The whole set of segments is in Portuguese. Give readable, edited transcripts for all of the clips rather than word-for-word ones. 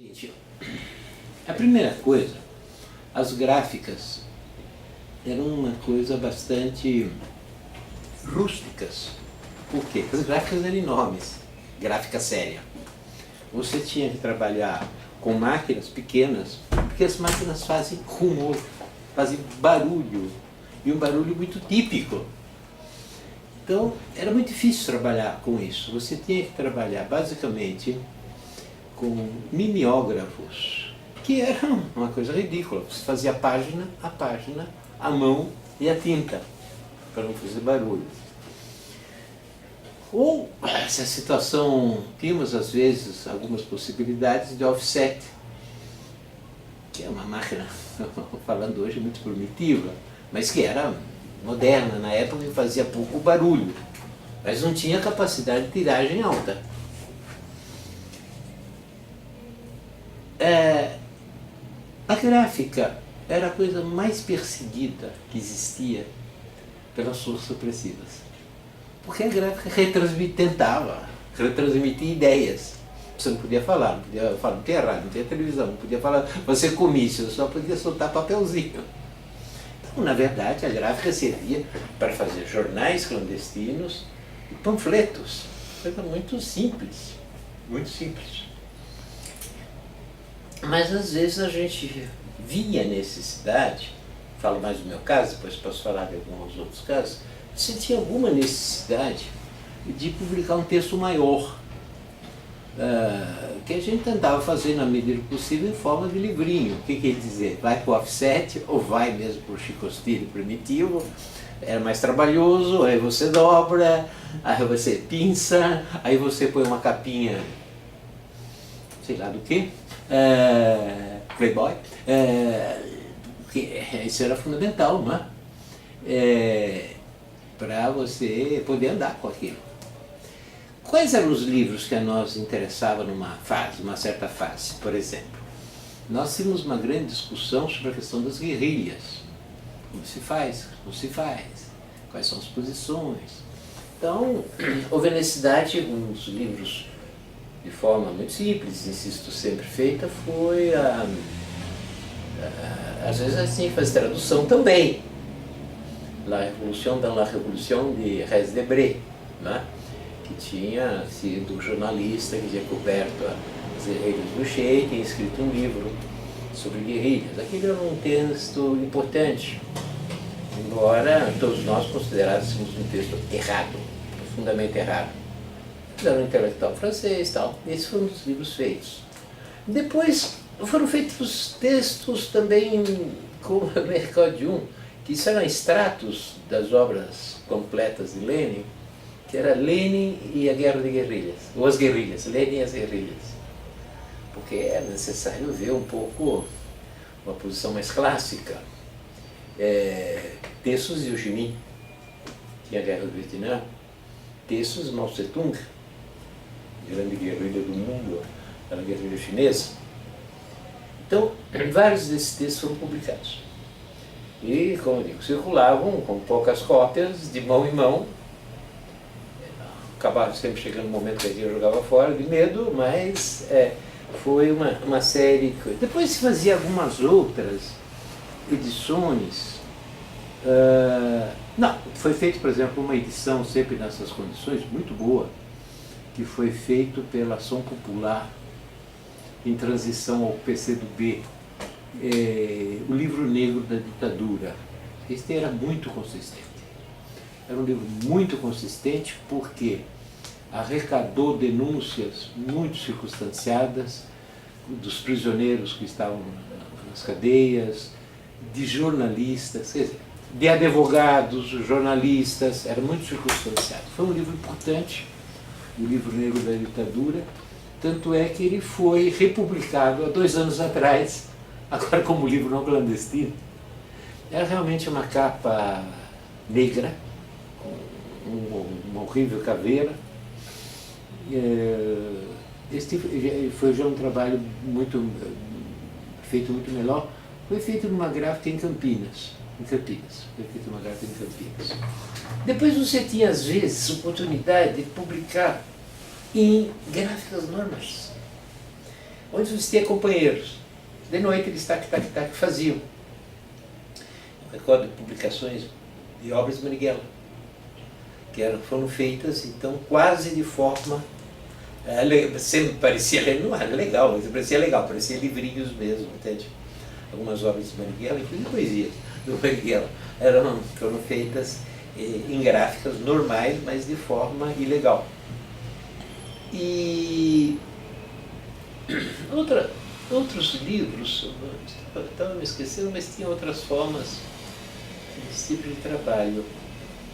Gente, a primeira coisa, as gráficas eram uma coisa bastante rústicas. Por quê? Porque as gráficas eram enormes, gráfica séria. Você tinha que trabalhar com máquinas pequenas, porque as máquinas fazem rumor, fazem barulho, e um barulho muito típico. Então, era muito difícil trabalhar com isso. Você tinha que trabalhar basicamente com mimeógrafos, que eram uma coisa ridícula. Você fazia página a página, a mão e a tinta, para não fazer barulho. Ou, essa situação, tínhamos às vezes algumas possibilidades de offset, que é uma máquina, falando hoje, muito primitiva, mas que era moderna na época e fazia pouco barulho, mas não tinha capacidade de tiragem alta. A gráfica era a coisa mais perseguida que existia pelas suas supressivas. Porque a gráfica tentava retransmitir ideias. Você não podia falar, não tinha rádio, não tinha televisão, não podia falar, você comício, só podia soltar papelzinho. Então, na verdade, a gráfica servia para fazer jornais clandestinos e panfletos. Coisa muito simples, muito simples. Mas às vezes a gente via necessidade, falo mais do meu caso, depois posso falar de alguns outros casos, se tinha alguma necessidade de publicar um texto maior, que a gente tentava fazer na medida do possível em forma de livrinho. O que quer dizer? Vai para o offset ou vai mesmo para o chicostilho primitivo, era mais trabalhoso, aí você dobra, aí você pinça, aí você põe uma capinha, sei lá do que, Playboy, isso era fundamental, não é? Para você poder andar com aquilo. Quais eram os livros que a nós interessava numa fase, uma certa fase, por exemplo? Nós tínhamos uma grande discussão sobre a questão das guerrilhas. Como se faz, como se faz, quais são as posições. Então, houve a necessidade, um dos livros de forma muito simples, insisto, sempre feita, foi às vezes assim, fazer tradução também. La Révolution dans la Révolution de Rez Debré, né? Que tinha sido um jornalista que tinha coberto as guerrilhas do Che, tinha escrito um livro sobre guerrilhas. Aquele era um texto importante, embora todos nós considerássemos um texto errado, profundamente errado. Era um intelectual francês e tal. Esse foi um dos livros feitos. Depois foram feitos textos também com o Mercadium, que eram extratos das obras completas de Lenin, que era Lenin e a Guerra de Guerrilhas, ou as guerrilhas, Lenin e as guerrilhas. Porque é necessário ver um pouco uma posição mais clássica. Textos de Ho Chi Minh, tinha a Guerra do Vietnã, textos de Mao Tse-tung, grande guerrilha do mundo, era a guerrilha chinesa. Então, vários desses textos foram publicados. E, como eu digo, circulavam com poucas cópias, de mão em mão. Acabaram sempre chegando um momento que a gente jogava fora, de medo, mas foi uma série de coisas. Depois se fazia algumas outras edições. Não, foi feito, por exemplo, uma edição sempre nessas condições, muito boa, que foi feito pela Ação Popular, em transição ao PCdoB, o livro negro da ditadura. Este era muito consistente. Era um livro muito consistente porque arrecadou denúncias muito circunstanciadas dos prisioneiros que estavam nas cadeias, de jornalistas, de advogados, jornalistas, era muito circunstanciado. Foi um livro importante, o livro negro da ditadura, tanto é que ele foi republicado há 2 anos atrás, agora como livro não clandestino. Era realmente uma capa negra, com uma horrível caveira. Esse foi já um trabalho feito muito melhor. Foi feito numa gráfica em Campinas. Foi feito uma gráfica em Campinas. Depois você tinha, às vezes, oportunidade de publicar em gráficas normais. onde você tinha companheiros. De noite eles faziam. Eu recordo de publicações de obras de Marighella, que foram feitas então quase de forma, sempre parecia, não era legal, mas parecia legal, parecia livrinhos mesmo, entende? Algumas obras de Marighella, inclusive poesias do Marighella, foram feitas em gráficas normais, mas de forma ilegal. E outros livros, estava me esquecendo, mas tinha outras formas desse tipo de trabalho.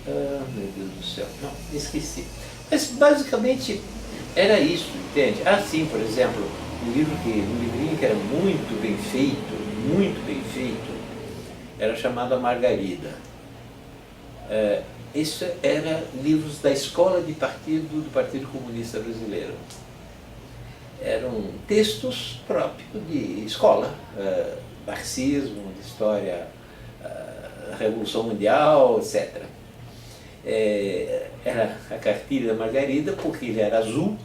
Meu Deus do céu, não, esqueci. Mas basicamente era isso, entende? Sim, por exemplo, um livrinho que era muito bem feito, era chamado A Margarida. Isso era livros da escola de partido do Partido Comunista Brasileiro. Eram textos próprios de escola, marxismo, de história, Revolução Mundial, etc. Era a cartilha da Margarida, porque ele era azul,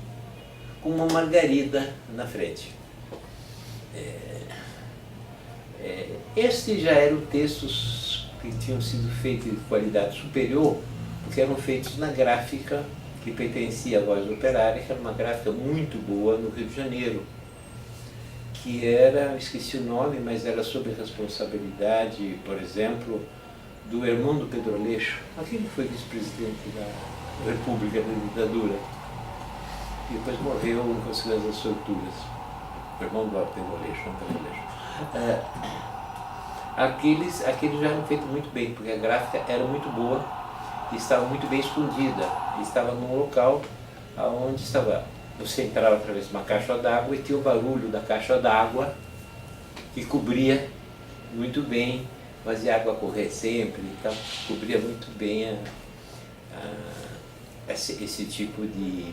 com uma margarida na frente. Estes já eram textos que tinham sido feitos de qualidade superior, porque eram feitos na gráfica que pertencia à Voz Operária, que era uma gráfica muito boa no Rio de Janeiro, que era, esqueci o nome, mas era sob responsabilidade, por exemplo, do irmão do Pedro Aleixo, aquele que foi vice-presidente da República da ditadura, e depois morreu em consequência das torturas. O irmão do Pedro Aleixo, não Pedro Aleixo. Aqueles já eram feitos muito bem, porque a gráfica era muito boa e estava muito bem escondida. E estava num local onde você entrava através de uma caixa d'água e tinha o barulho da caixa d'água que cobria muito bem, fazia a água correr sempre, então cobria muito bem esse tipo de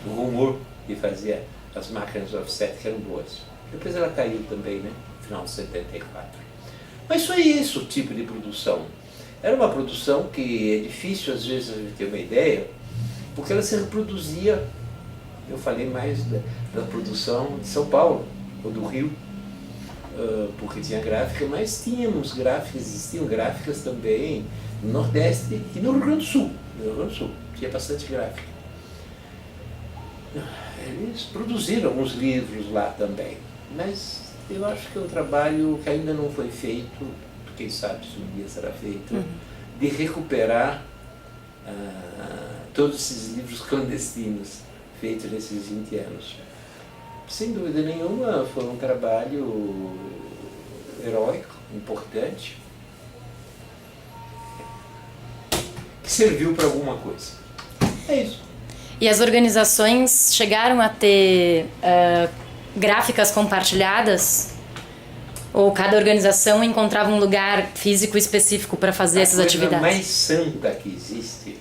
rumor que fazia as máquinas offset, que eram boas. Depois ela caiu também, né, no final de 74. Mas foi isso o tipo de produção. Era uma produção que é difícil às vezes a gente ter uma ideia, porque ela se reproduzia. Eu falei mais da produção de São Paulo, ou do Rio, porque tinha gráfica, mas existiam gráficas também no Nordeste e no Rio Grande do Sul. No Rio Grande do Sul tinha bastante gráfica. Eles produziram alguns livros lá também, mas eu acho que é um trabalho que ainda não foi feito, quem sabe se um dia será feito, de recuperar todos esses livros clandestinos feitos nesses 20 anos. Sem dúvida nenhuma, foi um trabalho heróico, importante, que serviu para alguma coisa. É isso. E as organizações chegaram a ter gráficas compartilhadas? Ou cada organização encontrava um lugar físico específico para fazer essas atividades? A coisa mais santa que existe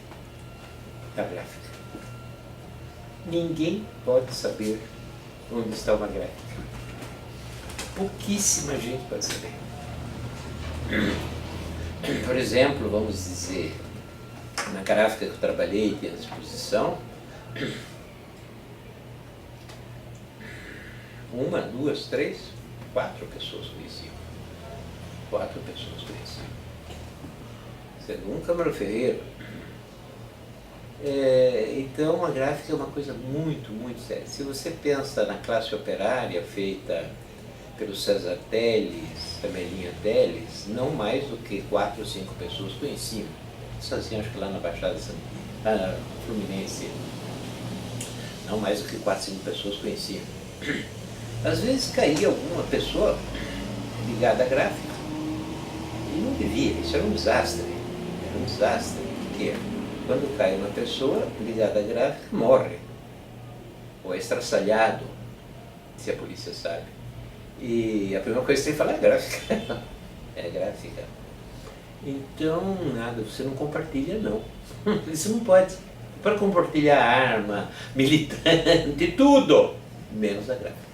é a gráfica. Ninguém pode saber onde está uma gráfica. Pouquíssima gente pode saber. Por exemplo, vamos dizer, na gráfica que eu trabalhei, que é a exposição, 1, 2, 3, 4 pessoas conheciam. 4 pessoas conheciam. Sendo um Câmara Ferreira. Então a gráfica é uma coisa muito, muito séria. Se você pensa na classe operária feita pelo César Telles, Camelinha Telles, não mais do que 4 ou 5 pessoas conheciam. Isso assim, acho que lá na Baixada Fluminense, não mais do que 4 ou 5 pessoas conheciam. Às vezes caía alguma pessoa ligada à gráfica e não devia, isso era um desastre. Era um desastre, porque quando cai uma pessoa ligada à gráfica, morre, ou é estraçalhado, se a polícia sabe. E a primeira coisa que você tem que falar é gráfica. É gráfica. Então, nada, você não compartilha, não. Isso não pode. Para compartilhar arma, militante, tudo, menos a gráfica.